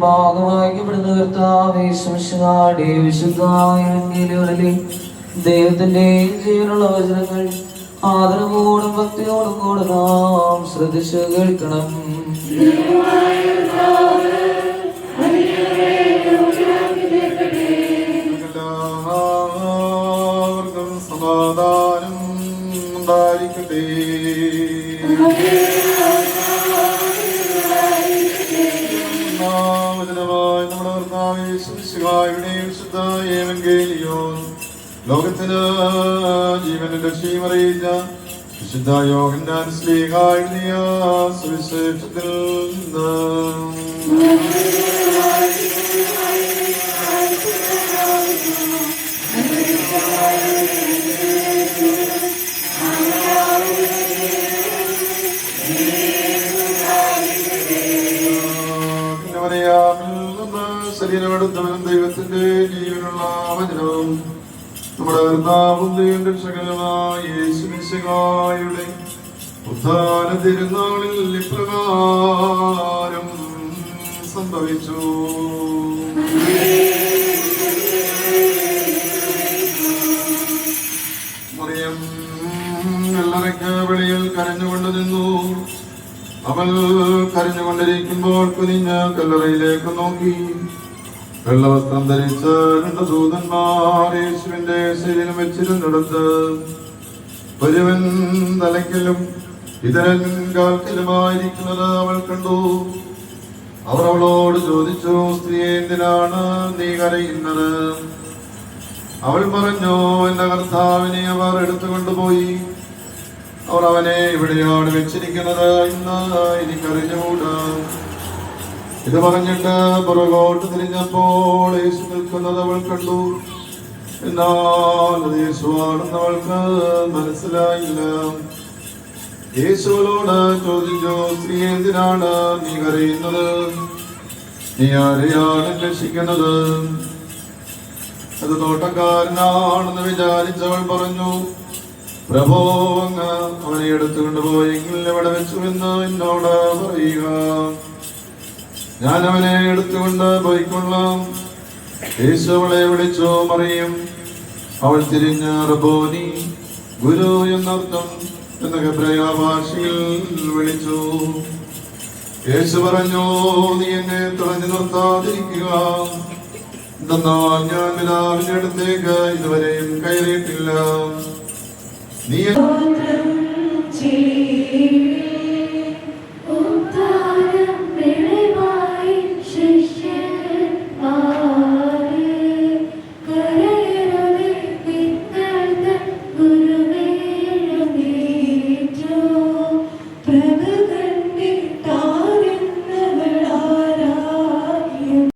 ഭാഗമാക്കപ്പെടുന്ന കർത്താവേ ശംശാടെ വിശുദ്ധായ ദൈവത്തിന്റെ ജീവനുള്ള വചനങ്ങൾ ആദരവോടും ഭക്തിയോടും കൂടെ നാം ശ്രദ്ധിച്ചു കേൾക്കണം. എല്ലാവർക്കും സമാധാനം ഉണ്ടായിരിക്കട്ടെ. ലോകത്തിന് ജീവന്റെ രക്ഷയുമറിയിച്ച വിശുദ്ധ യോഹന്നാൻ ശ്ലീഹാ എഴുതിയ സുവിശേഷത്തിൽ നിന്ന് ശരീരമെടുത്തവനും ദൈവത്തിന്റെ ജീവനുള്ള വചനവും നമ്മുടെ കർത്താവും ദൈവന്റെ രക്ഷകനുമായ യേശുമിശിഹായുടെ ഉദ്ധാന തിരുനാളിൽ ഇപ്രകാരം സംഭവിച്ചു. മറിയം കല്ലറയ്ക്ക് വെളിയിൽ കരഞ്ഞുകൊണ്ട് നിന്നു. അവൾ കരഞ്ഞുകൊണ്ടിരിക്കുമ്പോൾ കുനിഞ്ഞ് കല്ലറയിലേക്ക് നോക്കി. വെള്ളവസ്ത്രം ധരിച്ച 2 ദൂതന്മാർ യേശുവിന്റെ ശരീരം വെച്ചിരുന്നിടത്ത് ഒരുവൻ തലയ്ക്കലും ഇതരൻ കാൽക്കലുമായിരിക്കുന്നത് അവൾ കണ്ടു. അവർ അവളോട് ചോദിച്ചു, സ്ത്രീയെ, എന്തിനാണ് നീ കരയുന്നത്? അവൾ പറഞ്ഞു, എന്റെ കർത്താവിനെ അവർ എടുത്തുകൊണ്ടുപോയി. അവർ അവനെ ഇവിടെയാണ് വെച്ചിരിക്കുന്നത്, ഇന്ന് എനിക്കറിഞ്ഞുകൂടാ. ഇത് പറഞ്ഞിട്ട് പുറകോട്ട് തിരിഞ്ഞപ്പോൾ യേശു നിൽക്കുന്നത് അവൾ കണ്ടു. എന്നാൽ യേശുവാണെന്ന് അവൾക്ക് മനസ്സിലായില്ല. യേശുവിനോട് ചോദിച്ചു, സ്ത്രീ, എന്തിനാണ് നീ കരയുന്നത്? നീ ആരെയാണ് അന്വേഷിക്കുന്നത്? അത് തോട്ടക്കാരനാണെന്ന് വിചാരിച്ചവൾ പറഞ്ഞു, പ്രഭോ, അങ്ങ് അവനെ എടുത്തുകൊണ്ടുപോയെങ്കിൽ എവിടെ വെച്ചുവെന്ന് എന്നോട് പറയുക, ഞാൻ അവനെ എടുത്തുകൊണ്ട് പോയിക്കൊള്ളാം. യേശു അവളെ വിളിച്ചു, മറിയം. അവൾ തിരിഞ്ഞ് റബ്ബോനി, ഗുരു എന്നർത്ഥം എന്ന ഹെബ്രായ ഭാഷയിൽ വിളിച്ചു. യേശു പറഞ്ഞു, നീ എന്നെ തടഞ്ഞു നിർത്താതിരിക്കുക, എന്തെന്നാൽ ഞാൻ പിതാവിന്റെ അടുത്തേക്ക് ഇതുവരെയും കയറിയിട്ടില്ല. നീ